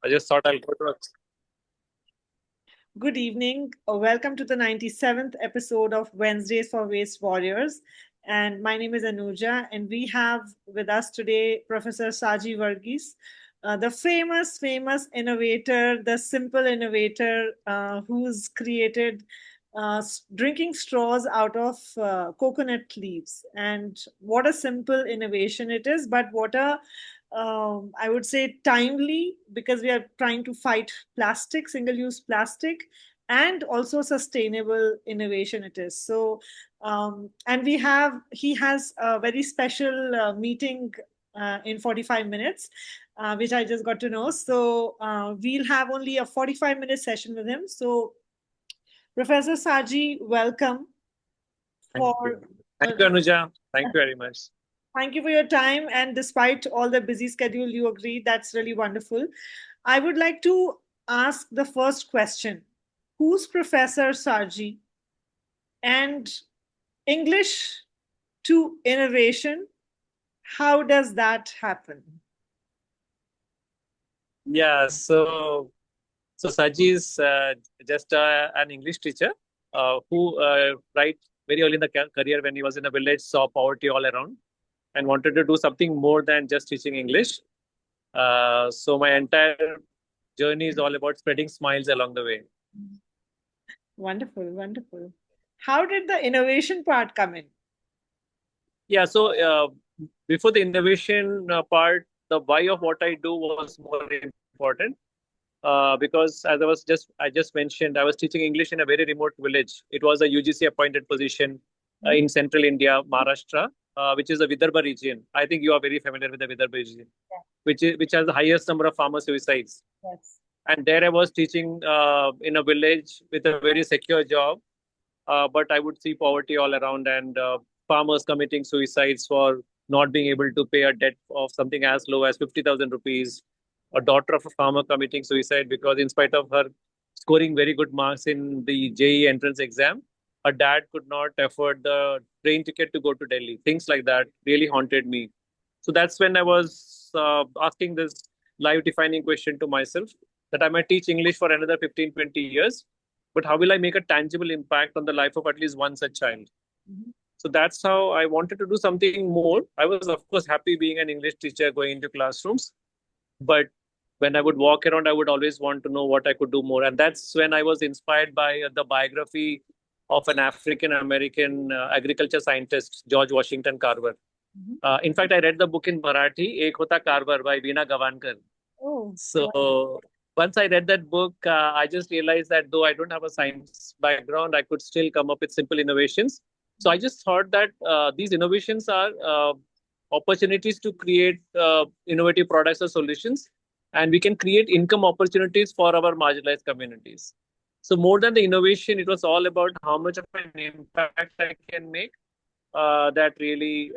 I just thought I'll go to Good evening. Welcome to the 97th episode of Wednesdays for Waste Warriors. And my name is Anuja, and we have with us today Professor Saji Varghese, the famous innovator, the simple innovator who's created drinking straws out of coconut leaves. And what a simple innovation it is, but what a I would say timely, because we are trying to fight plastic, single use plastic, and also sustainable innovation it is. So, and he has a very special meeting in 45 minutes, which I just got to know. So, we'll have only a 45-minute session with him. So, Professor Saji, welcome. Thank you. Thank you, Anuja. Thank you very much. Thank you for your time. And despite all the busy schedule, you agreed. That's really wonderful. I would like to ask the first question. Who's Professor Saji? And English to innovation, how does that happen? Yeah, so Saji is just an English teacher who right very early in the career when he was in a village saw poverty all around and wanted to do something more than just teaching English. So my entire journey is all about spreading smiles along the way. Wonderful, wonderful. How did the innovation part come in? Yeah, so before the innovation part, the why of what I do was more important. Because as I just mentioned, I was teaching English in a very remote village. It was a UGC appointed position in central India, Maharashtra, which is the Vidarbha region. I think you are very familiar with the Vidarbha region, which has the highest number of farmer suicides. Yes. And there I was teaching in a village with a very secure job, but I would see poverty all around and farmers committing suicides for not being able to pay a debt of something as low as 50,000 rupees. A daughter of a farmer committing suicide because, in spite of her scoring very good marks in the JEE entrance exam, her dad could not afford the train ticket to go to Delhi. Things like that really haunted me. So that's when I was asking this life defining question to myself that I might teach English for another 15, 20 years, but how will I make a tangible impact on the life of at least one such child? Mhm. So that's how I wanted to do something more. I was, of course, happy being an English teacher going into classrooms, but when I would walk around, I would always want to know what I could do more. And that's when I was inspired by the biography of an African American agriculture scientist, George Washington Carver. Mhm. In fact, I read the book in Marathi, Ek Hota Carver by Veena Gavankar. Oh, wow. So once I read that book, I just realized that though I don't have a science background, I could still come up with simple innovations. So I just thought that these innovations are opportunities to create innovative products or solutions, and we can create income opportunities for our marginalized communities. So more than the innovation, it was all about how much of an impact I can make. That really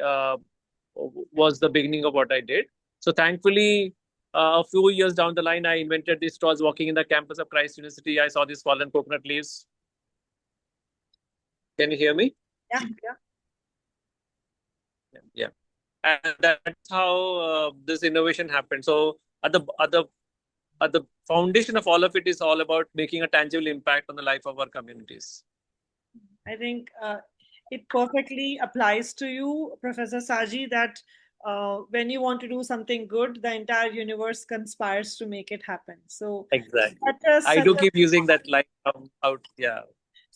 was the beginning of what I did. So thankfully, a few years down the line, I invented these straws. Walking in the campus of Christ University, I saw these fallen coconut leaves. Can you hear me? Yeah, yeah. Yeah. And that's how this innovation happened. So at the foundation of all of it is all about making a tangible impact on the life of our communities. I think it perfectly applies to you, Professor Saji, that when you want to do something good, the entire universe conspires to make it happen. So Exactly. that is I such do a keep using that line from out, yeah,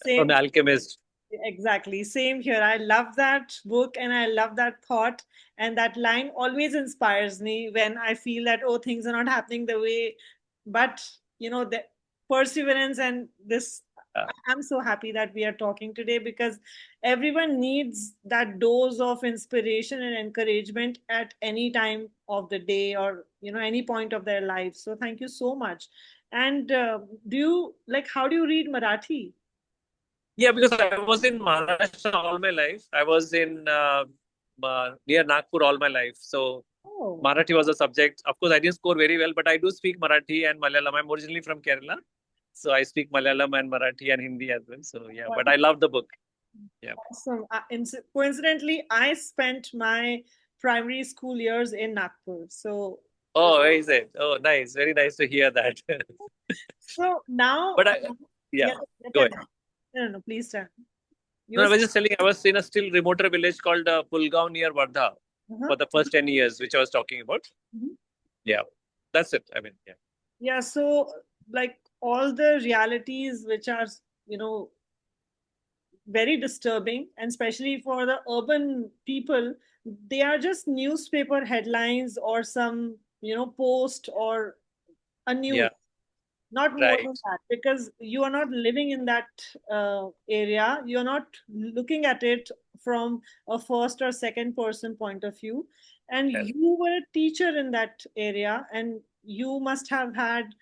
from same. The Alchemist. Exactly. Same here. I love that book and I love that thought. And that line always inspires me when I feel that, oh, things are not happening the way, but, the perseverance and this. I'm so happy that we are talking today because everyone needs that dose of inspiration and encouragement at any time of the day or, any point of their life. So thank you so much. And how do you read Marathi? Yeah, because I was in Maharashtra all my life. I was in near Nagpur all my life. So Oh. Marathi was a subject. Of course, I didn't score very well, but I do speak Marathi and Malayalam. I'm originally from Kerala. So I speak Malayalam and Marathi and Hindi as well. So yeah, but I love the book. Yeah. Awesome. Coincidentally, I spent my primary school years in Nagpur. So Oh, is it? Oh, nice. Very nice to hear that. So now, But yeah, yeah, go tell ahead. me. No, no, please tell. You No, were I was just telling, I was in a still remoter village called Pulgaon near Wardha uh-huh. for the first 10 years, which I was talking about. Mhm. Yeah, that's it. I mean, yeah. Yeah, so like all the realities which are, you know, very disturbing, and especially for the urban people, they are just newspaper headlines or some, post or a news, Yeah, not more right. than that, because you are not living in that area, you're not looking at it from a first or second person point of view, and Yes, you were a teacher in that area, and you must have had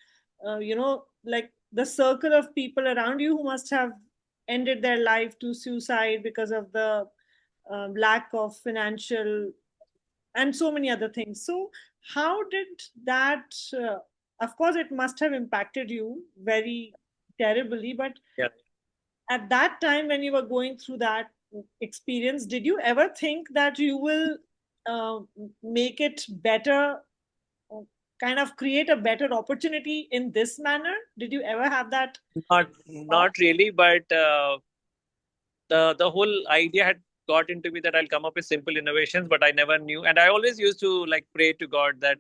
like the circle of people around you who must have ended their life to suicide because of the lack of financial and so many other things. So, how did that? Of course, it must have impacted you very terribly. But yeah. at that time, when you were going through that experience, did you ever think that you will uh, make it better, uh, kind of create a better opportunity in this manner? Did you ever have that thought? Not really, but the whole idea had got into me that I'll come up with simple innovations, but I never knew. And I always used to like pray to God that,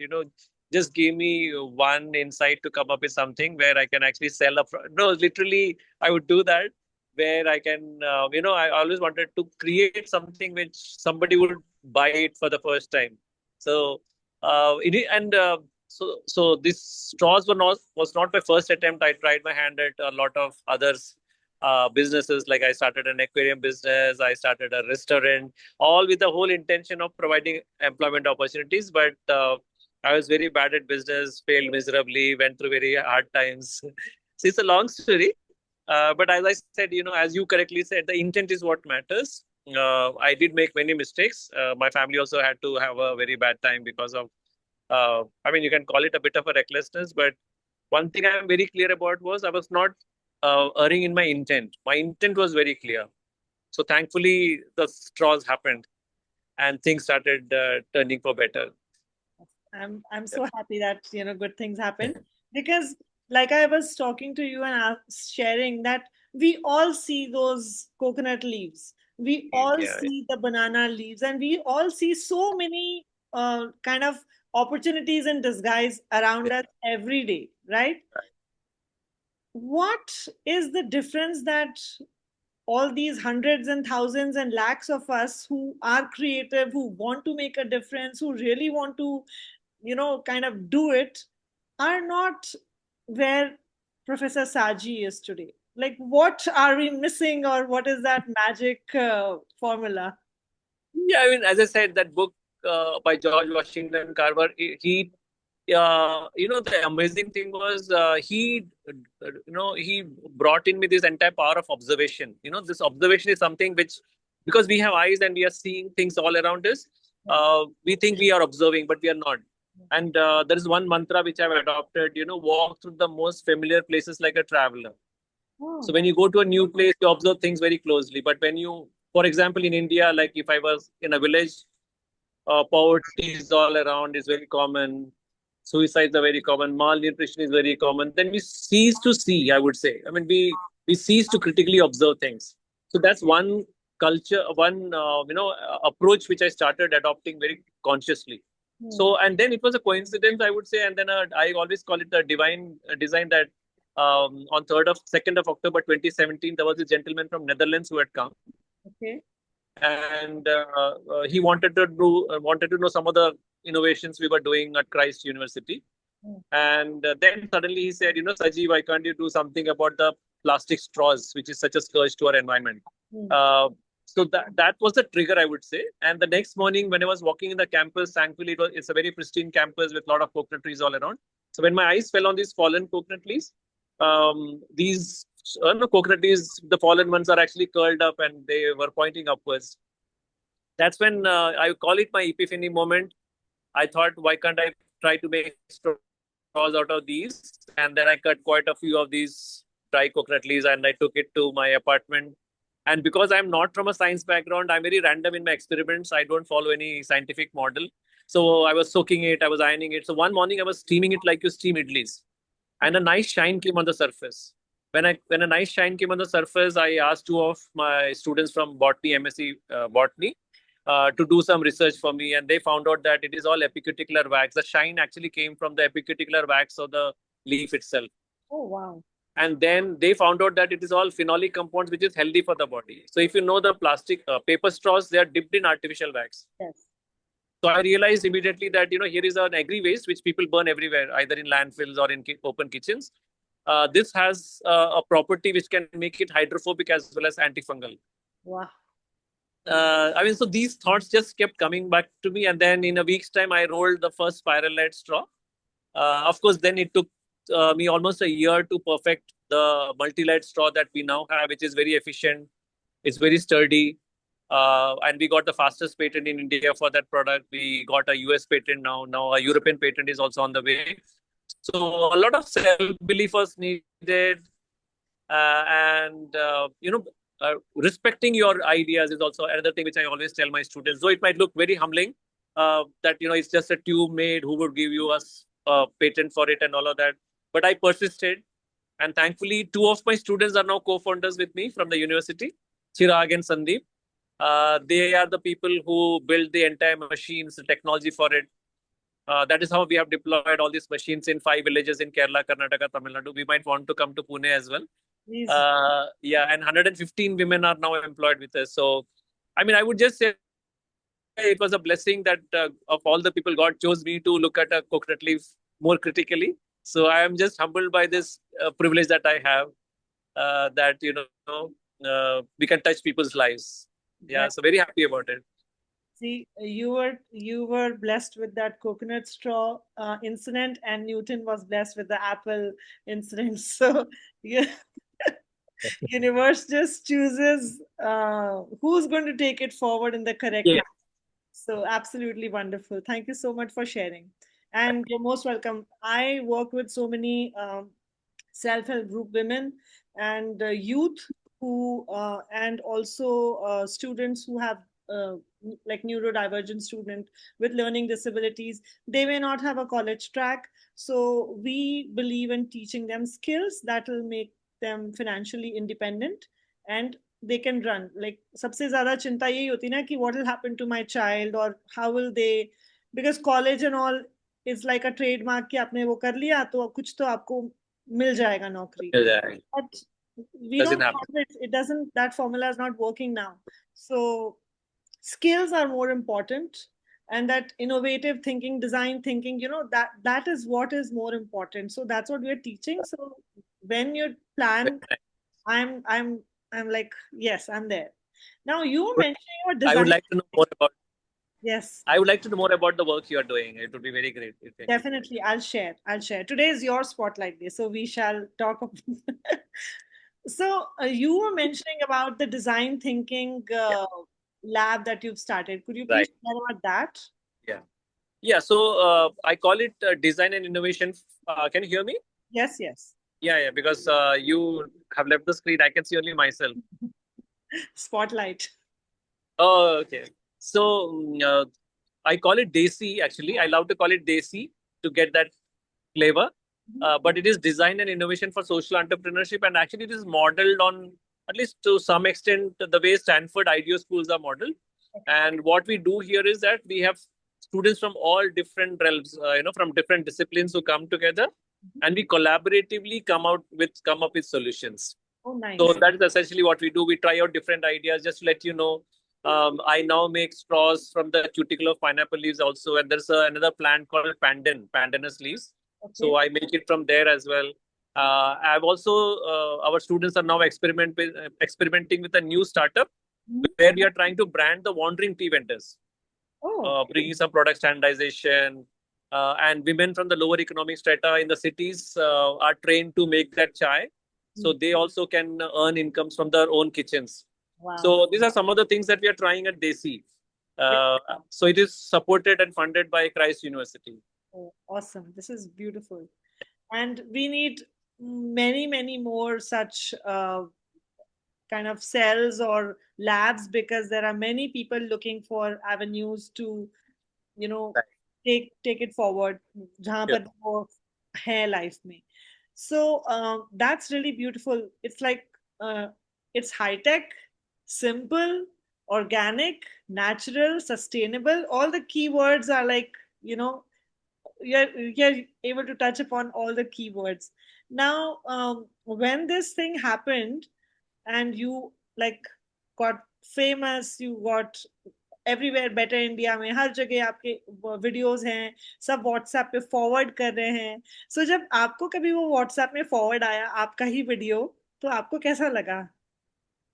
just give me one insight to come up with something where I can actually sell a no, literally I would do that where I can, I always wanted to create something which somebody would buy it for the first time. So, so this straws was not my first attempt. I tried my hand at a lot of others businesses. Like I started an aquarium business, I started a restaurant, all with the whole intention of providing employment opportunities. But I was very bad at business, failed miserably, went through very hard times. So it's a long story. But as I said, as you correctly said, the intent is what matters. I did make many mistakes. My family also had to have a very bad time because of, I mean, you can call it a bit of a recklessness, but one thing I'm very clear about was I was not erring in my intent. My intent was very clear. So thankfully, the straws happened and things started turning for better. I'm so happy that good things happen, because like I was talking to you and sharing that we all see those coconut leaves, we all Yeah, see the banana leaves, and we all see so many kind of opportunities in disguise around yeah. us every day, right? What is the difference that all these hundreds and thousands and lakhs of us who are creative, who want to make a difference, who really want to kind of do it, are not where Professor Saji is today? Like, what are we missing, or what is that magic formula? Yeah, I mean, as I said, that book by George Washington Carver, the amazing thing was he brought in me this entire power of observation. This observation is something which, because we have eyes and we are seeing things all around us, Yeah. we think we are observing, but we are not. And there is one mantra which I've adopted, walk through the most familiar places like a traveler. So Oh, when you go to a new place, you observe things very closely. But when you, for example, in India, like if I was in a village, poverty is all around, is very common. Suicides are very common. Malnutrition is very common. Then we cease to see, I would say. I mean, we cease to critically observe things. So that's one culture, one approach which I started adopting very consciously. hmm. So and then it was a coincidence, I would say, and then I always call it a divine design that on 2nd of October 2017, there was a gentleman from Netherlands who had come, Okay. and he wanted to know some of the innovations we were doing at Christ University. Hmm. And then suddenly he said, Saji, why can't you do something about the plastic straws, which is such a scourge to our environment? Hmm. Uh, so that was the trigger, I would say. And the next morning, when I was walking in the campus, thankfully it's a very pristine campus with a lot of coconut trees all around. So when my eyes fell on these fallen coconut trees, these no, coconut trees, the fallen ones are actually curled up and they were pointing upwards. That's when I call it my epiphany moment. I thought, why can't I try to make straws out of these? And then I cut quite a few of these dry coconut leaves and I took it to my apartment. And because I'm not from a science background, I'm very random in my experiments. I don't follow any scientific model. So I was soaking it, I was ironing it. So one morning I was steaming it like you steam idlis, and a nice shine came on the surface. When a nice shine came on the surface, I asked two of my students from botany, MSc botany, to do some research for me, and they found out that it is all epicuticular wax. The shine actually came from the epicuticular wax of the leaf itself. Oh, wow. And then they found out that it is all phenolic compounds, which is healthy for the body. So if you know the plastic paper straws, they are dipped in artificial wax. Yes. So I realized immediately that here is an agri waste which people burn everywhere, either in landfills or in open kitchens. This has a property which can make it hydrophobic as well as antifungal. Wow. I mean, so these thoughts just kept coming back to me, and then in a week's time, I rolled the first spiral-led straw. Of course, then it took me almost a year to perfect the multi-layered straw that we now have, which is very efficient. It's very sturdy. And we got the fastest patent in India for that product. We got a US patent now. Now a European patent is also on the way. So a lot of self-belief was needed. And respecting your ideas is also another thing which I always tell my students. Though it might look very humbling, that it's just a tube made who would give you a patent for it and all of that. But I persisted, and thankfully, two of my students are now co-founders with me from the university, Chirag and Sandeep. They are the people who build the entire machines, the technology for it. That is how we have deployed all these machines in 5 villages in Kerala, Karnataka, Tamil Nadu. We might want to come to Pune as well. Yeah, and 115 women are now employed with us. So, I mean, I would just say it was a blessing that of all the people, God chose me to look at a coconut leaf more critically. So I am just humbled by this privilege that I have, that we can touch people's lives. Yeah, so very happy about it. See, you were blessed with that coconut straw incident, and Newton was blessed with the apple incident. So, yeah, universe just chooses who's going to take it forward in the correct Yeah. manner. So, absolutely wonderful. Thank you so much for sharing. And you're most welcome. I work with so many self-help group women and youth who and also students who have like neurodivergent student with learning disabilities. They may not have a college track, so we believe in teaching them skills that will make them financially independent, and they can run. Like सबसे ज़्यादा चिंता यही होती ना कि what will happen to my child or how will they, because college and all is like a trademark कि आपने वो कर लिया तो कुछ तो आपको मिल जाएगा नौकरी. But we Doesn't don't happen. have it. It doesn't, that formula is not working now. So skills are more important, and that innovative thinking, design thinking, that is what is more important. So that's what we're teaching. So when you plan, I'm like, yes, I'm there. Now you were mentioning about I would design. like to know more about. Yes. I would like to know more about the work you are doing. It would be very great. Definitely, I'll share. Today is your spotlight day, so we shall talk about. So you were mentioning about the design thinking lab that you've started. Could you please share about that? Yeah. Yeah. So I call it design and innovation. Can you hear me? Yes, yes. Yeah, because you have left the screen. I can see only myself. Spotlight. Oh, okay. So I call it Desi, actually. I love to call it Desi to get that flavor. But it is design and innovation for social entrepreneurship. And actually, it is modeled on, at least to some extent, the way Stanford IDEO schools are modeled. And what we do here is that we have students from all different realms, from different disciplines who come together, and we collaboratively come up with solutions. Oh, nice. So that is essentially what we do. We try out different ideas. Just to let you know, I now make straws from the cuticle of pineapple leaves also, and there's another plant called pandanus leaves. Okay. So I make it from there as well. I've also our students are now experimenting with a new startup where we are trying to brand the wandering tea vendors, bringing some product standardization. And women from the lower economic strata in the cities are trained to make that chai, so they also can earn incomes from their own kitchens. Wow. So these are some of the things that we are trying at Desi. So it is supported and funded by Christ University. Oh, awesome. This is beautiful. And we need many, many more such kind of cells or labs, because there are many people looking for avenues to, take it forward जहाँ Yeah. पर वो है life में. So that's really beautiful. It's like it's high tech, simple, organic, natural, sustainable. All the keywords are like, you know, you're able to touch upon all the keywords. Now, when this thing happened and you like got famous, you got everywhere better India में हर जगह आपके videos हैं, सब WhatsApp पे forward कर रहे हैं. सो जब आपको कभी वो व्हाट्सएप में फॉरवर्ड आया आपका ही वीडियो, तो आपको कैसा लगा?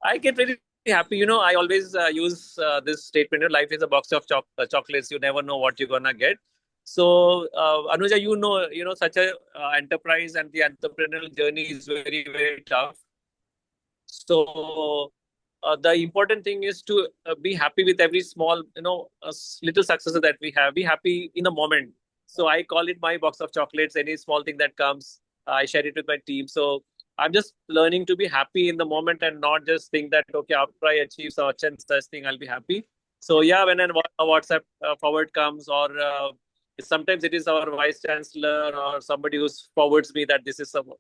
I get very happy. I always use this statement: life is a box of chocolates. You never know what you're gonna get. So, Anuja, such a enterprise and the entrepreneurial journey is very, very tough. So, the important thing is to be happy with every small, little successes that we have. Be happy in a moment. So I call it my box of chocolates. Any small thing that comes, I share it with my team. So I'm just learning to be happy in the moment and not just think that, okay, after I achieve such and such thing, I'll be happy. So yeah, when a WhatsApp forward comes, or sometimes it is our vice chancellor or somebody who forwards me that this is some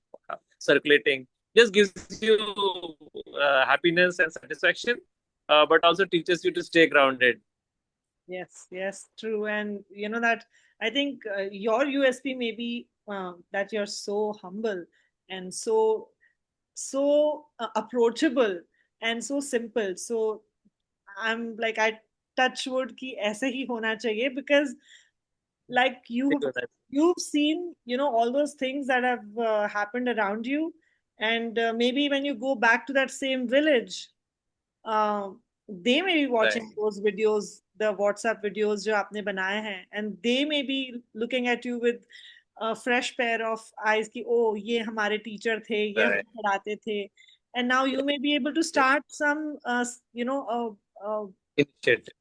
circulating, just gives you happiness and satisfaction, but also teaches you to stay grounded. Yes, yes, true. And you know that I think your USP may be that you're so humble and so approachable and so simple. So I'm like I touch wood कि ऐसे ही होना चाहिए, because like you've seen, you know, all those things that have happened around you, and maybe when you go back to that same village, uh, they may be Right. watching those videos, the WhatsApp videos जो आपने बनाए हैं, and they may be looking at you with a fresh pair of eyes कि oh ये हमारे teacher थे, ये Right. हमें पढ़ाते थे, and now you may be able to start some Initiative.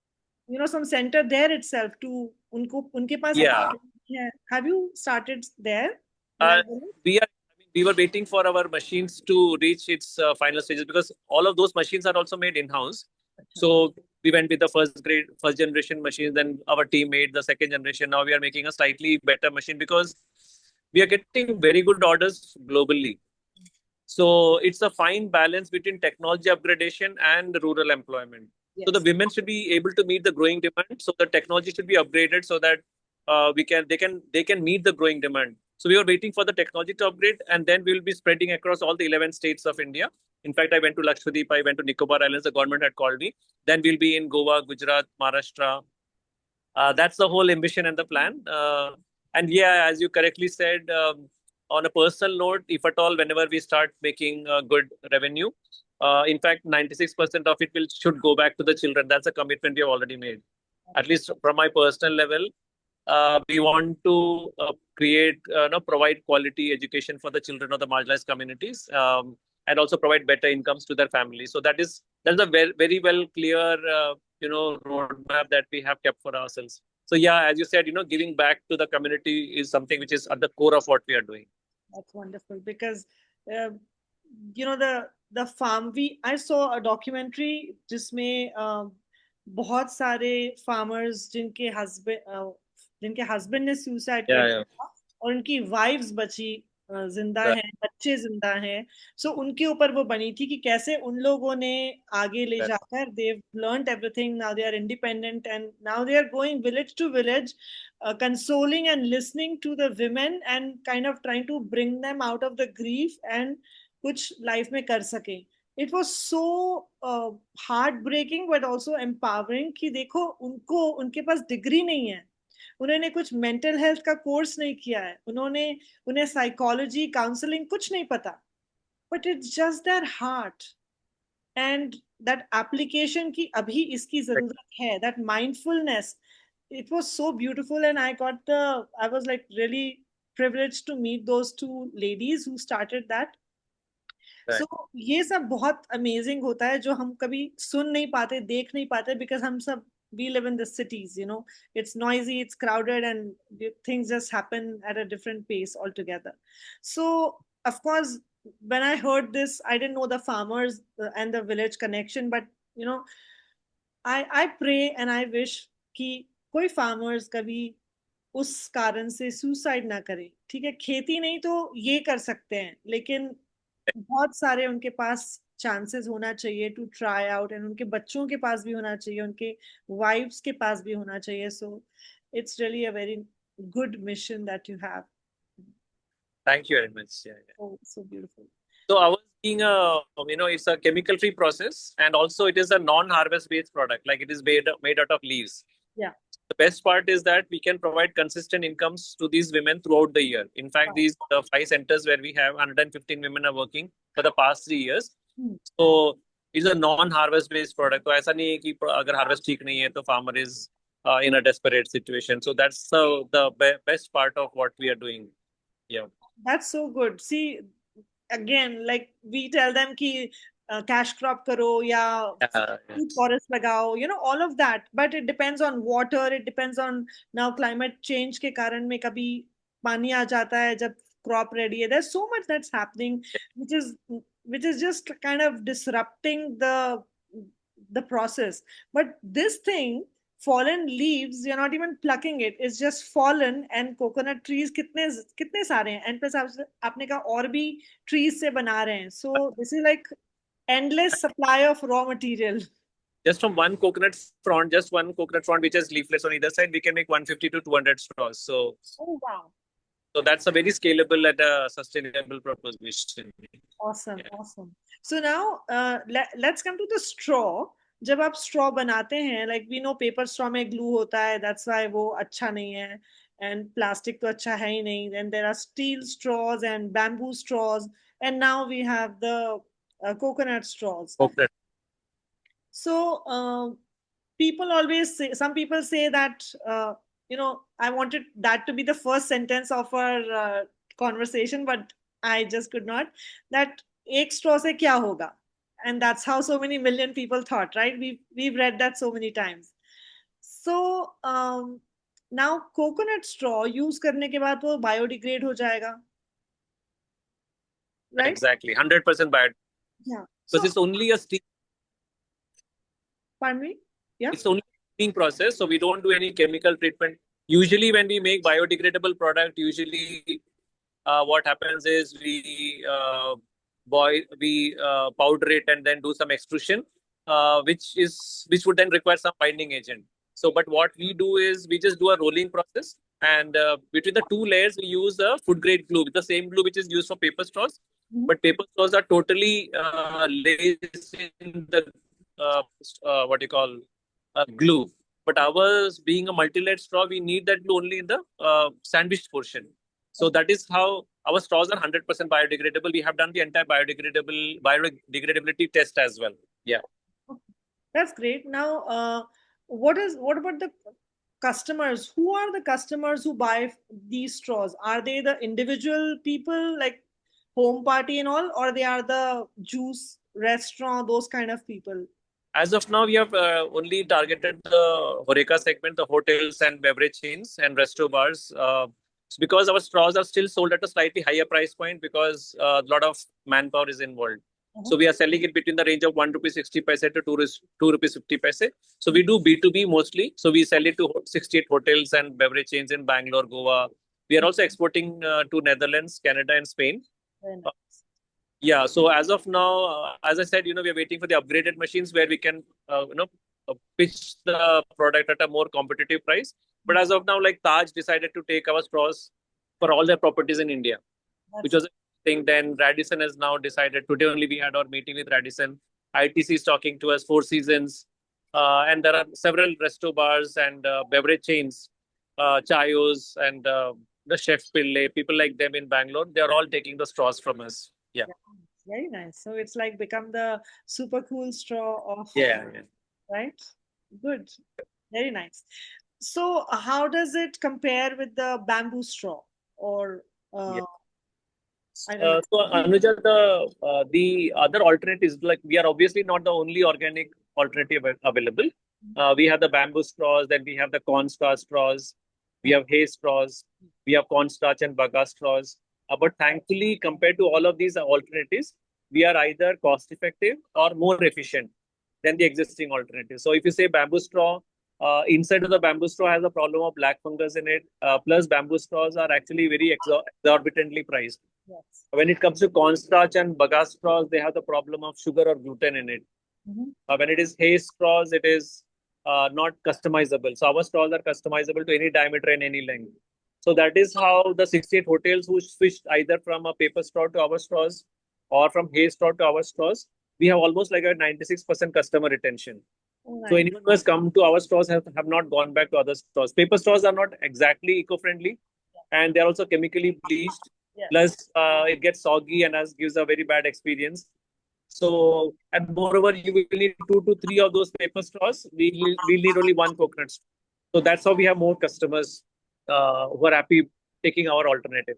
some center there itself to उनको उनके पास Yeah. है. Have you started there in Uh, that village? we were waiting for our machines to reach its final stages, because all of those machines are also made in house. So we went with the first generation machines, then our team made the second generation. Now we are making a slightly better machine because we are getting very good orders globally. So it's a fine balance between technology upgradation and rural employment. So the Yes. women should be able to meet the growing demand. So the technology should be upgraded so that they can meet the growing demand. So we were waiting for the technology to upgrade, and then we will be spreading across all the 11 states of India. In fact, I went to Lakshadweep, I went to Nicobar Islands. The government had called me. Then we'll be in Goa, Gujarat, Maharashtra. That's the whole ambition and the plan. And yeah, as you correctly said, on a personal note, if at all, whenever we start making good revenue, in fact, 96% of it will should go back to the children. That's a commitment we have already made. At least from my personal level, we want to create, provide quality education for the children of the marginalized communities, and also provide better incomes to their families. So that's a very, very well clear, roadmap that we have kept for ourselves. So yeah, as you said, giving back to the community is something which is at the core of what we are doing. That's wonderful because uh, the farm we I saw a documentary जिसमें बहुत सारे farmers जिनके husband ने suicide कर Yeah, yeah. दिया और उनकी wives बची जिंदा Right, हैं, बच्चे जिंदा हैं. सो उनके ऊपर वो बनी थी कि कैसे उन लोगों ने आगे ले right, जाकर they've learned everything, now they are independent and now they are going village to village, consoling and listening to the women and kind of trying to bring them out of the grief and कुछ life में कर सके. It was so heartbreaking but also empowering कि देखो उनको उनके पास degree नहीं है, उन्होंने कुछ मेंटल हेल्थ का कोर्स नहीं किया है, उन्हें साइकोलॉजी काउंसलिंग कुछ नहीं पता, but it's just their heart and that application की अभी इसकी right, जरूरत है, that mindfulness. It was so beautiful and I was like really privileged to meet those two ladies who started that. So right. ये सब बहुत amazing होता है जो हम कभी सुन नहीं पाते, देख नहीं पाते, बिकॉज हम सब we live in the cities, it's noisy, it's crowded, and things just happen at a different pace altogether. So of course, when I heard this, I didn't know the farmers and the village connection, but you know I pray and I wish कि कोई farmers कभी उस कारण से suicide ना करें। ठीक है, खेती नहीं तो ये कर सकते हैं, लेकिन बहुत सारे उनके पास चांसेस होना चाहिए टू ट्राई आउट, एंड उनके बच्चों के पास भी होना चाहिए, उनके वाइफ्स के पास भी होना चाहिए। So it's really a very good mission that you have. Thank you very much. Yeah, yeah. Oh, so beautiful. So ours being it's a chemical-free process, and also it is a non-harvest based product. Like it is made out of leaves. Yeah. The best part is that we can provide consistent incomes to these women throughout the year. In fact, Wow. these 5 centers where we have 115 women are working for the past 3 years. Hmm. So it's a non-harvest based product. तो ऐसा नहीं है कि अगर harvest ठीक नहीं है तो farmer is in a desperate situation. So that's the best part of what we are doing. Yeah. That's so good. See, again, like we tell them ki cash crop karo ya Yeah. food forest lagao, all of that. But it depends on water. It depends on now climate change के कारण में कभी पानी आ जाता है जब crop ready है. There's so much that's happening, which is which is just kind of disrupting the process. But this thing, fallen leaves, you're not even plucking it, it's just fallen. And coconut trees कितने कितने सारे हैं, and plus आपने कहा और भी trees से बना रहे हैं. So this is like endless supply of raw material. Just from just one coconut frond which has leaflets on either side, we can make 150 to 200 straws. So, Oh wow. so that's a very scalable and a sustainable proposition. Awesome, Yeah. awesome. So now let's come to the straw. जब आप straw बनाते हैं, like we know paper straw में glue होता है, that's why वो अच्छा नहीं है, and plastic तो अच्छा है ही नहीं. Then there are steel straws and bamboo straws, and now we have the coconut straws. Coconut. So people always say, some people say that I wanted that to be the first sentence of our conversation, but I just could not. That एक straw से क्या होगा? And that's how so many million people thought, right? We've read that so many times. So now coconut straw use करने के बाद वो biodegrade हो जाएगा, right? Exactly, 100% bio. Yeah. Because So it's only a steam. pardon me. Yeah. It's only a steaming process, so we don't do any chemical treatment. Usually, when we make biodegradable product, usually what happens is we powder it and then do some extrusion, which would then require some binding agent. So, but what we do is we just do a rolling process, and between the two layers we use a food grade glue, the same glue which is used for paper straws. Mhm. But paper straws are totally laced in the what you call glue. But ours being a multi-layered straw, we need that glue only in the sandwiched portion. So that is how our straws are 100% biodegradable. We have done the entire biodegradability test as well. Yeah. That's great. Now, what about the customers? Who are the customers who buy these straws? Are they the individual people like home party and all, or they are the juice restaurant, those kind of people? As of now, we have only targeted the Horeca segment, the hotels and beverage chains and resto bars. Because our straws are still sold at a slightly higher price point because a lot of manpower is involved. So we are selling it between the range of 1 rupee 60 paise to 2 rupees 50 paise. So we do B2B mostly. So we sell it to 68 hotels and beverage chains in Bangalore, Goa. We are also exporting to Netherlands, Canada, and Spain. Very nice. Yeah. So as of now, as I said, we are waiting for the upgraded machines where we can, pitch the product at a more competitive price. But as of now, like Taj decided to take our straws for all their properties in India, which was a thing. Then Radisson has now decided. Today only we had our meeting with Radisson. ITC is talking to us, Four Seasons, and there are several resto bars and beverage chains, Chayos and the Chef Pille, people like them in Bangalore. They are all taking the straws from us. Yeah. Very nice. So it's like become the super cool straw of, Yeah. right? Good. Very nice. So how does it compare with the bamboo straw, or Yeah. I don't know? So Anuja, the other alternatives, like we are obviously not the only organic alternative available. We have the bamboo straws, then we have the cornstarch straws, we have hay straws, we have cornstarch and baga straws. But thankfully, compared to all of these alternatives, we are either cost effective or more efficient than the existing alternatives. So if you say bamboo straw, inside of the bamboo straw has a problem of black fungus in it. Plus, bamboo straws are actually very exorbitantly priced. Yes. When it comes to cornstarch and bagasse straws, they have the problem of sugar or gluten in it. When it is hay straws, it is not customizable. So our straws are customizable to any diameter and any length. So that is how the 68 hotels who switched either from a paper straw to our straws or from hay straw to our straws, we have almost like a 96% customer retention. So Right. anyone who has come to our straws have not gone back to other straws. Paper straws are not exactly eco-friendly, and they're also chemically bleached. Yes. Plus, it gets soggy and gives a very bad experience. So, and moreover, you will need 2 to 3 of those paper straws. We need only one coconut straw. So that's how we have more customers who are happy taking our alternative.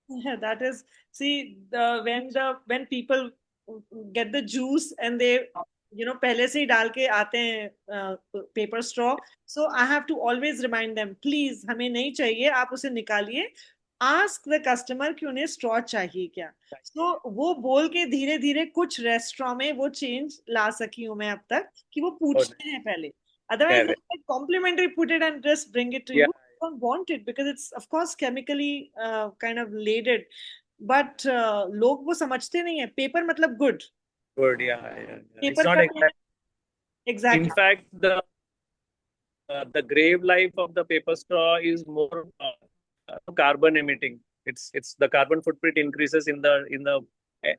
Yeah, that is, see, when people get the juice and they, पहले से ही डाल के आते हैं paper straw, so I have to always remind them, please हमें नहीं चाहिए, आप उसे निकालिए, ask the customer कि उन्हें straw चाहिए क्या. So वो बोल के धीरे धीरे कुछ रेस्टोरेंट में वो चेंज ला सकी हूँ मैं अब तक कि वो पूछते हैं पहले. Otherwise, Correct. they complimentary put it and just bring it to Yeah. you. Don't want it because it's of course chemically kind of laden, but लोग वो समझते नहीं है. Paper मतलब good. Good. Yeah. It's Paper not का exact. exactly. In fact, the grave life of the paper straw is more carbon emitting. It's the carbon footprint increases in the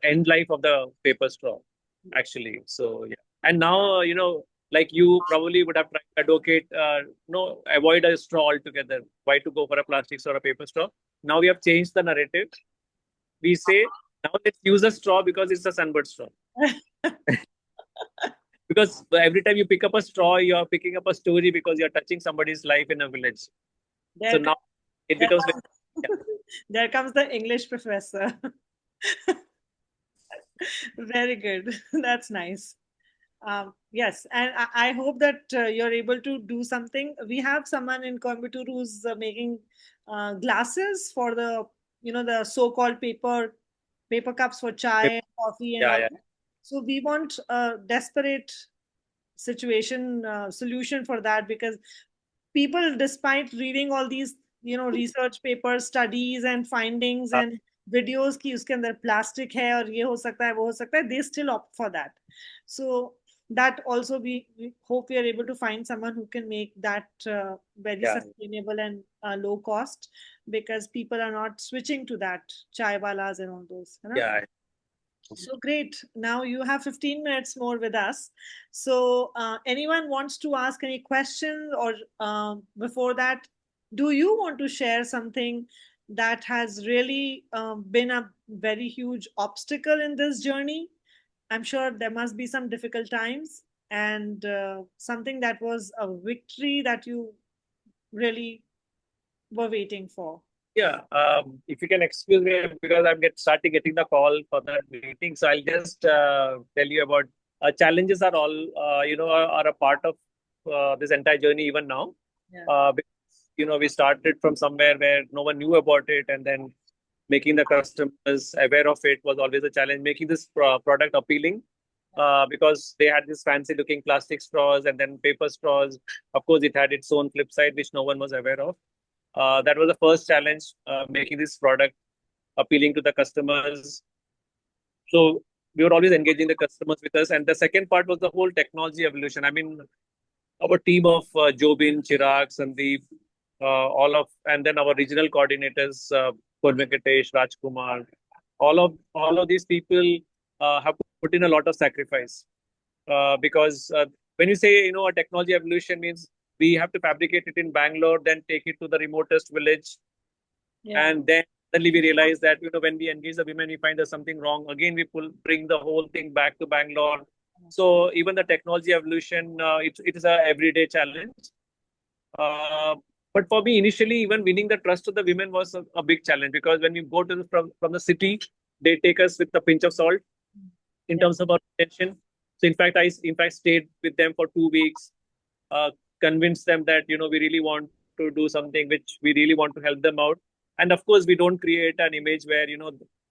end life of the paper straw, actually. So yeah, and now like you probably would have tried to advocate, no, avoid a straw altogether. Why to go for a plastic or a paper straw? Now we have changed the narrative. We say now let's use a straw because it's a sunbird straw. Because every time you pick up a straw, you're picking up a story because you're touching somebody's life in a village. There So now it there becomes comes, there comes the English professor. Very good. That's nice. Yes, and I hope that you're able to do something. We have someone in Coimbatore who's making glasses for the the so-called paper cups for chai, coffee, and all yeah. that. So we want a desperate situation solution for that because people, despite reading all these research papers, studies and findings and videos कि उसके अंदर plastic है और ये हो सकता है वो हो सकता है, they still opt for that. So that also we hope we are able to find someone who can make that very Yeah. sustainable and low cost, because people are not switching to that chai walas and all those, है ना? Yeah. So great. Now you have 15 minutes more with us. So, anyone wants to ask any questions, or before that, do you want to share something that has really been a very huge obstacle in this journey? I'm sure there must be some difficult times, and something that was a victory that you really were waiting for. Yeah. If you can excuse me because I'm starting getting the call for that meeting, so I'll just tell you about challenges are all are a part of this entire journey even now. Yeah. Because we started from somewhere where no one knew about it, and then making the customers aware of it was always a challenge. Making this product appealing because they had this fancy looking plastic straws and then paper straws. Of course, it had its own flip side which no one was aware of. That was the first challenge, making this product appealing to the customers. So we were always engaging the customers with us. And the second part was the whole technology evolution. I mean, our team of Jobin, Chirag, Sandeep, and then our regional coordinators, Venkatesh, Rajkumar, all of these people have put in a lot of sacrifice because when you say a technology evolution means we have to fabricate it in Bangalore, then take it to the remotest village, Yeah. and then suddenly we realize that when we engage the women, we find there's something wrong. Again, we bring the whole thing back to Bangalore. So even the technology evolution, it is a everyday challenge. But for me, initially, even winning the trust of the women was a big challenge because when we go to from the city, they take us with a pinch of salt in terms of our attention. So in fact stayed with them for 2 weeks, convinced them that we really want to do something, which we really want to help them out. And of course, we don't create an image where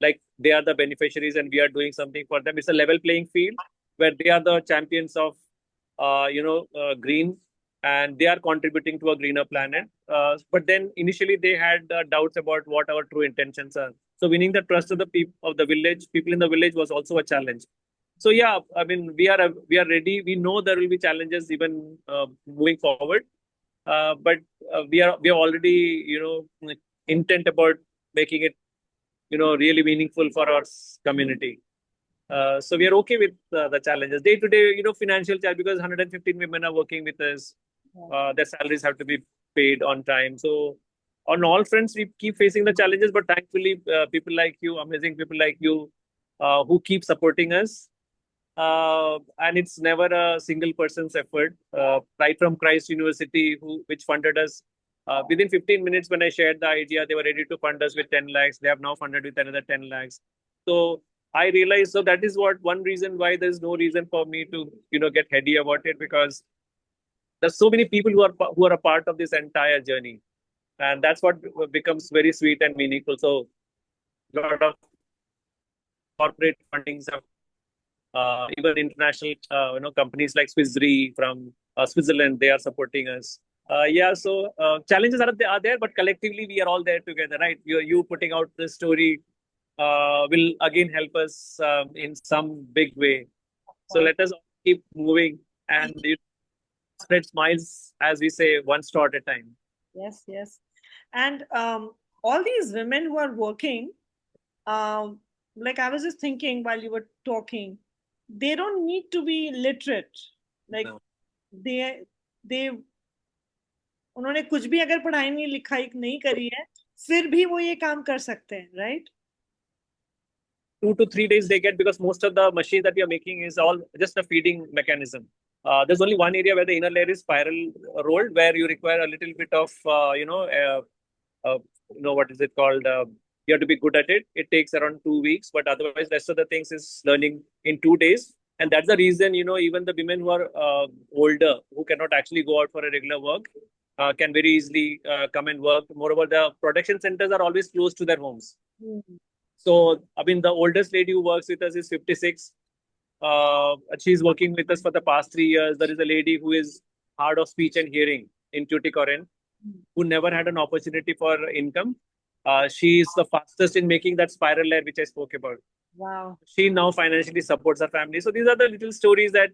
like they are the beneficiaries and we are doing something for them. It's a level playing field where they are the champions of green and they are contributing to a greener planet. But then initially they had doubts about what our true intentions are. So winning the trust of the people of the village, people in the village, was also a challenge. So yeah, I mean, we are ready. We know there will be challenges even moving forward, but we are already intent about making it really meaningful for our community. So we are okay with the challenges day to day. Financial challenge, because 115 women are working with us. Their salaries have to be paid on time. So on all fronts, we keep facing the challenges. But thankfully, people like you, amazing people like you, who keep supporting us. And it's never a single person's effort. Right from Christ University, which funded us. Within 15 minutes, when I shared the idea, they were ready to fund us with 10 lakhs. They have now funded with another 10 lakhs. So I realized, so that is one reason why there's no reason for me to, get heady about it, because there's so many people who are a part of this entire journey, and that's what becomes very sweet and meaningful. So a lot of corporate fundings have even international, companies like Swiss Re from Switzerland, they are supporting us. Yeah, so challenges are there, but collectively we are all there together, right? You putting out the story will again help us in some big way. So let us keep moving and spread smiles, as we say, one straw at a time. Yes, yes. And all these women who are working, um, like I was just thinking while you were talking, they don't need to be literate. Like No. they उन्होंने कुछ भी अगर पढ़ाई नहीं लिखाई नहीं करी है फिर भी वो ये काम कर सकते हैं, right? 2 to 3 days they get, because most of the machine that we are making is all just a feeding mechanism. There's only one area where the inner layer is spiral rolled, where you require a little bit of, what is it called? You have to be good at it. It takes around 2 weeks, but otherwise, rest of the things is learning in 2 days. And that's the reason, even the women who are older, who cannot actually go out for a regular work, can very easily come and work. Moreover, the production centers are always close to their homes. Mm-hmm. So, I mean, the oldest lady who works with us is 56. She's working with us for the past 3 years. There is a lady who is hard of speech and hearing in Tuticorin, who never had an opportunity for income. She is the fastest in making that spiral layer, which I spoke about. Wow. She now financially supports her family. So these are the little stories that,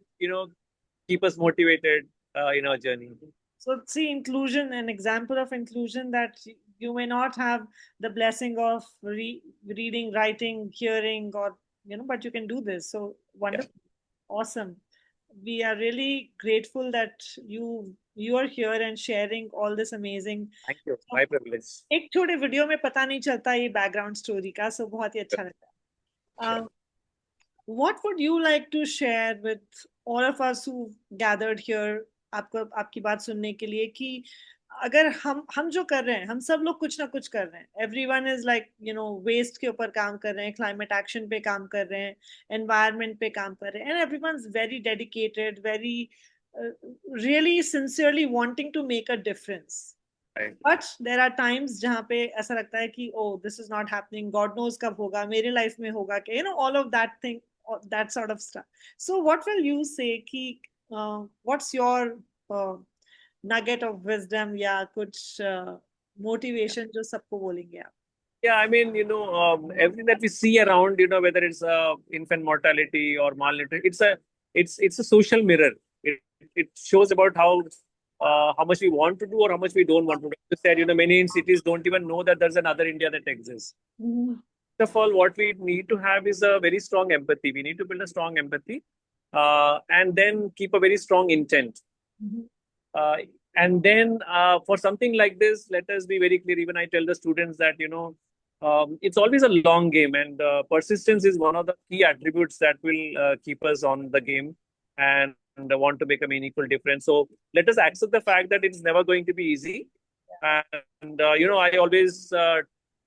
keep us motivated in our journey. So see, inclusion, an example of inclusion, that you may not have the blessing of reading, writing, hearing, or but you can do this. So wonderful, awesome. We are really grateful that you are here and sharing all this amazing. Thank you. My privilege. एक छोटे video में पता नहीं चलता ये background story का, सो बहुत ही अच्छा लगता है. What would you like to share with all of us who gathered here, आपको आपकी बात सुनने के लिए, कि अगर हम जो कर रहे हैं, हम सब लोग कुछ ना कुछ कर रहे हैं. एवरीवन इज लाइक वेस्ट के ऊपर काम कर रहे हैं, क्लाइमेट एक्शन पे काम कर रहे हैं, एनवायरनमेंट पे काम कर रहे हैं, and everyone is very dedicated, very really sincerely wanting to make a difference. But there are times जहाँ पे ऐसा लगता है कि oh this is not happening, God knows कब होगा, मेरे लाइफ में होगा कि all of that thing, that sort of stuff. So what will you say ki what's your nugget of wisdom या कुछ motivation जो सबको बोलेंगे आप? Yeah, I mean, everything that we see around, whether it's infant mortality or malnutrition, it's a social mirror. It shows about how much we want to do or how much we don't want to do. As you said, many in cities don't even know that there's another India that exists. Mm-hmm. First of all, what we need to have is a very strong empathy. We need to build a strong empathy, and then keep a very strong intent. Mm-hmm. And then for something like this, let us be very clear. Even I tell the students that, it's always a long game, and persistence is one of the key attributes that will keep us on the game and want to make a meaningful difference. So let us accept the fact that it's never going to be easy. And, I always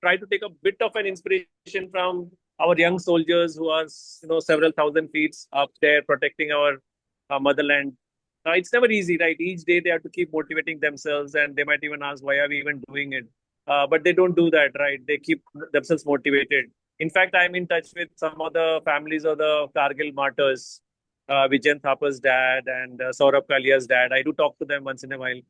try to take a bit of an inspiration from our young soldiers who are, several thousand feet up there protecting our motherland. It's never easy, right? Each day they have to keep motivating themselves, and they might even ask, why are we even doing it? But they don't do that, right? They keep themselves motivated. In fact, I'm in touch with some of the families of the Kargil martyrs. Vijayan Thapa's dad and Saurabh Kalia's dad. I do talk to them once in a while,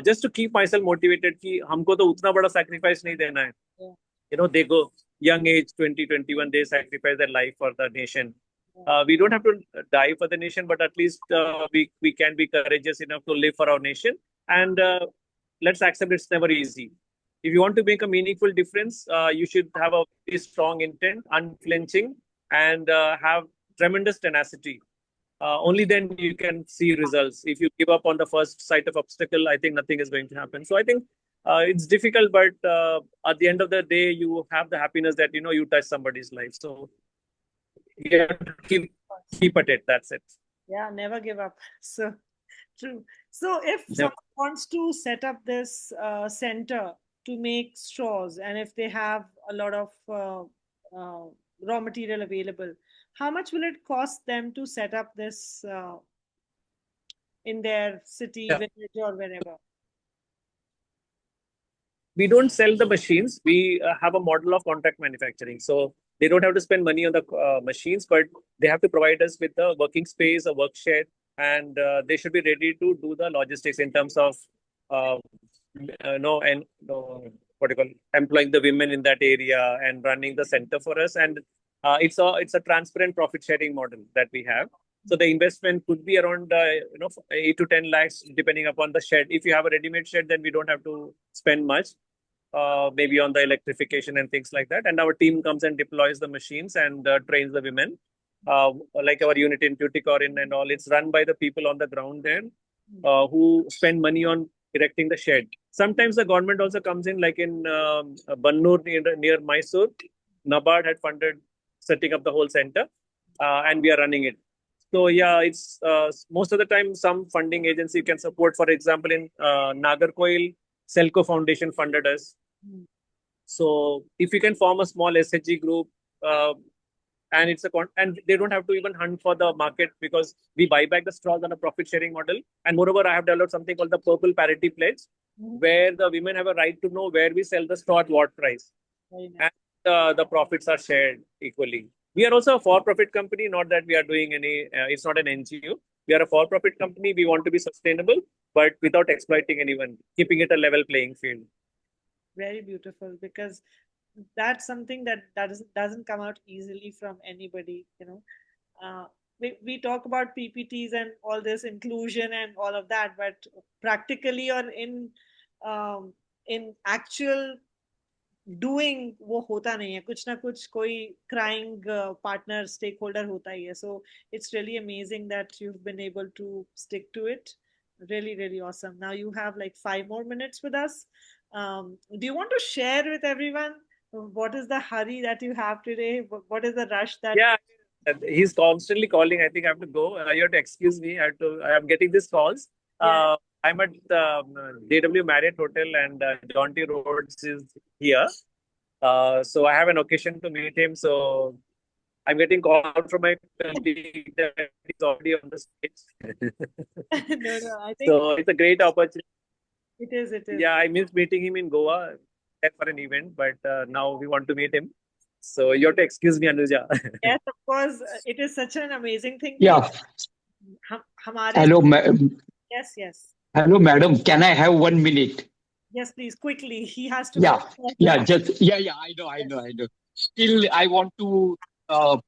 just to keep myself motivated. कि हमको तो उतना बड़ा sacrifice नहीं देना है. Yeah. They go young age 20, 21, they sacrifice their life for the nation. We don't have to die for the nation, but at least we can be courageous enough to live for our nation. And let's accept it's never easy. If you want to make a meaningful difference, you should have a very strong intent, unflinching, and have tremendous tenacity. Only then you can see results. If you give up on the first sight of obstacle, I think nothing is going to happen. So I think it's difficult, but at the end of the day, you have the happiness that you touch somebody's life. So you have to keep at it. That's it. Yeah, never give up. So true. So if Yep. someone wants to set up this center to make straws, and if they have a lot of raw material available, how much will it cost them to set up this in their city, Yeah. village, or wherever? We don't sell the machines. We have a model of contract manufacturing. So they don't have to spend money on the machines, but they have to provide us with a working space, a work shed, and they should be ready to do the logistics in terms of, and what do you call employing the women in that area and running the center for us. And it's a transparent profit sharing model that we have. So the investment could be around 8 to 10 lakhs depending upon the shed. If you have a ready-made shed, then we don't have to spend much. Maybe on the electrification and things like that. And our team comes and deploys the machines and trains the women. Like our unit in Tuticorin and all, it's run by the people on the ground there who spend money on erecting the shed. Sometimes the government also comes in, like in Bannur near Mysore. NABARD had funded setting up the whole center, and we are running it. So yeah, it's most of the time some funding agency can support. For example, in Nagarkoil, Selco Foundation funded us. So if you can form a small SHG group, and and they don't have to even hunt for the market because we buy back the straws on a profit sharing model. And moreover, I have developed something called the Purple Parity Pledge, where the women have a right to know where we sell the straw at what price, and the profits are shared equally. We are also a for-profit company, not that we are doing any. It's not an NGO. We are a for-profit company. We want to be sustainable, but without exploiting anyone, keeping it a level playing field. Very beautiful, because that's something that doesn't come out easily from anybody. We talk about PPTs and all this inclusion and all of that, but practically or in actual doing वो होता नहीं है, कुछ ना कुछ कोई crying partner stakeholder होता ही है. So it's really amazing that you've been able to stick to it. Really, really awesome. Now you have like 5 more minutes with us. Do you want to share with everyone what is the hurry that you have today? What is the rush that? Yeah, he's constantly calling. I think I have to go. You have to excuse me. I am getting these calls. Yeah. I'm at JW Marriott Hotel, and John T. Rhodes is here. So I have an occasion to meet him. So I'm getting called from my colleague that he's already on the stage. No, I think So it's a great opportunity. it is. Yeah, I missed meeting him in Goa for an event, but now we want to meet him. So you have to excuse me, Anuja. Yes, of course. It is such an amazing thing. Yeah. हमारे Hello, yes. hello, madam. Can I have 1 minute? Yes, please, quickly. He has to. Yeah, go. yeah, I know. Still, I want to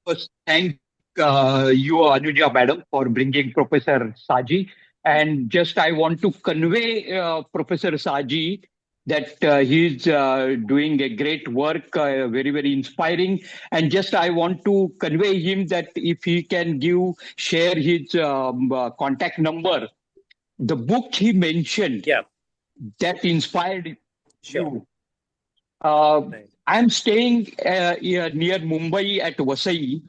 first thank you, Anuja, madam, for bringing Professor Saji. And just I want to convey Professor Saji that he's doing a great work, very, very inspiring. And just I want to convey him that if he can share his contact number, the book he mentioned Yeah, that inspired sure. you. I'm staying near Mumbai at Vasai,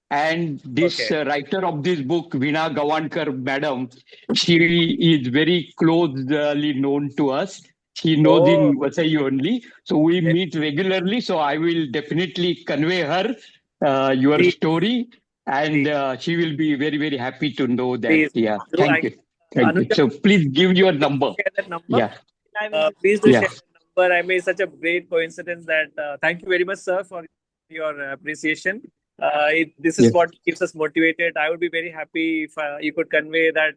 and this Okay. writer of this book, Veena Gavankar, madam, she is very closely known to us. She knows Oh, in Vasai only, so we meet regularly. So I will definitely convey her your please, story, and please, she will be very, very happy to know that. please. Yeah, Do thank you. Thank you. Anuja, So please give your number. share that number? Yeah, I will. Please do yeah. share that number. I mean, it's such a great coincidence that thank you very much, sir, for your appreciation. This is what keeps us motivated. I would be very happy if you could convey that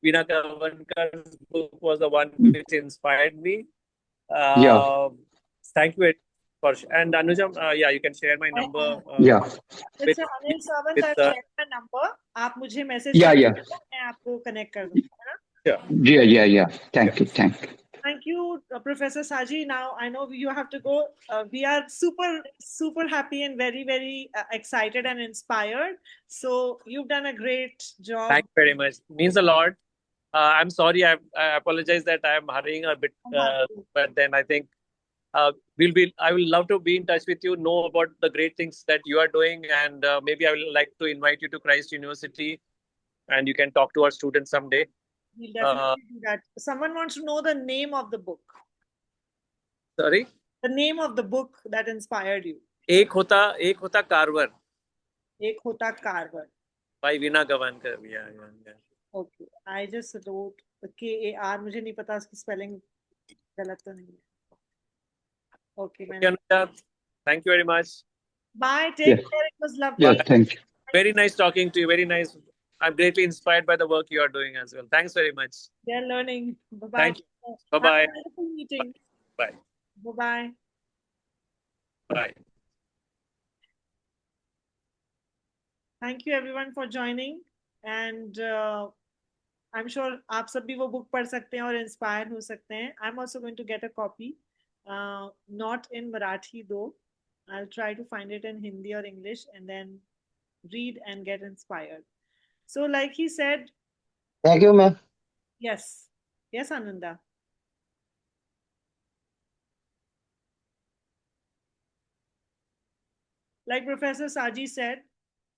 Veena Kavankar's book was the one which inspired me. Yeah. Thank you for and Anujam. Yeah, you can share my number. Yeah. With, अच्छा Anil Sawant, with I've shared my number. आप मुझे message Yeah. कर Yeah. दीजिएगा, मैं आपको connect कर दूंगी, है ना? sure. Yeah. Yeah. Yeah. Thank you. Thank you. Thank you, Professor Saji. Now I know you have to go. We are super happy and very excited and inspired. So you've done a great job. Thank you very much. Means a lot. I'm sorry. I apologize that I'm hurrying a bit, but then I think I will love to be in touch with you, know about the great things that you are doing, and maybe I will like to invite you to Christ University, and you can talk to our students someday. We'll definitely do that. Someone wants to know the name of the book. Sorry? The name of the book that inspired you. एक होता कारवर. एक होता कारवर. By Veena Kawankar. Yeah. Okay. I just wrote KAR. मुझे नहीं पता उसकी spelling गलत तो नहीं है. Okay. Thank you very much. Bye. Take care. It was lovely. Yeah. Thank you. Very nice talking to you. Very nice. I'm greatly inspired by the work you are doing as well. Thanks very much. They're learning. Bye-bye. Thank you. Bye-bye. Have a wonderful meeting. Bye. Bye-bye. Bye. Thank you everyone for joining. And I'm sure आप सब भी वो book पढ़ सकते हैं और inspire हो सकते हैं. I'm also going to get a copy. Not in Marathi though. I'll try to find it in Hindi or English and then read and get inspired. So like he said. Thank you, ma'am. Yes. Yes, Ananda. Like Professor Saji said,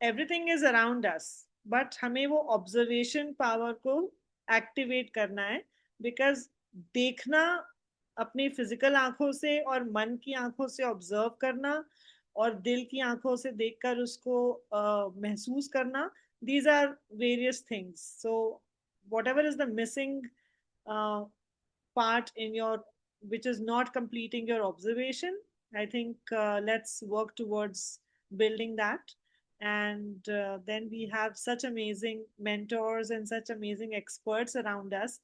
everything is around us, but हमें वो observation power को activate करना है, because देखना अपनी physical आंखों से और मन की आंखों से observe करना और दिल की आंखों से देखकर उसको महसूस करना, these are various things. So whatever is the missing part in your, which is not completing your observation, I think let's work towards building that. And then we have such amazing mentors and such amazing experts around us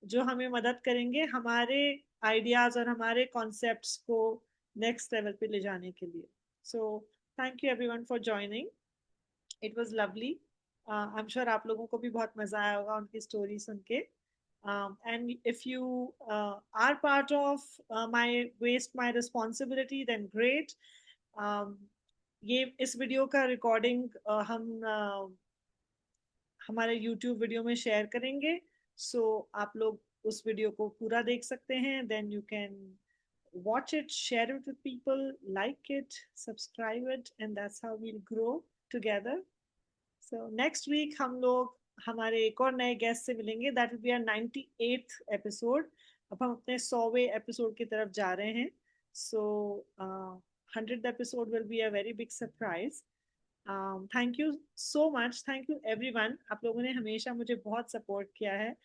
जो हमें मदद करेंगे हमारे ideas और हमारे concepts को next level पे ले जाने के लिए. So thank you everyone for joining. It was lovely. I'm sure आप लोगों को भी बहुत मजा आया होगा उनकी story सुन के. And if you are part of my waste my responsibility, then great. ये इस वीडियो का रिकॉर्डिंग हम हमारे YouTube वीडियो में शेयर करेंगे, so आप लोग उस वीडियो को पूरा देख सकते हैं. Then you can watch it, share it with people, like it, subscribe it, and that's how we'll grow together. So next week हम लोग हमारे एक और नए गेस्ट से मिलेंगे. That will be our 98th episode. अब हम अपने 100वें एपिसोड की तरफ जा रहे हैं. So 100th episode will be a very big surprise. Thank you so much. Thank you everyone. आप लोगों ने हमेशा मुझे बहुत support किया है,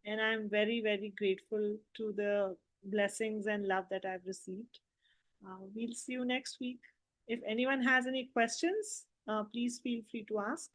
and I am very grateful to the blessings and love that I've received. We'll see you next week. If anyone has any questions, please feel free to ask.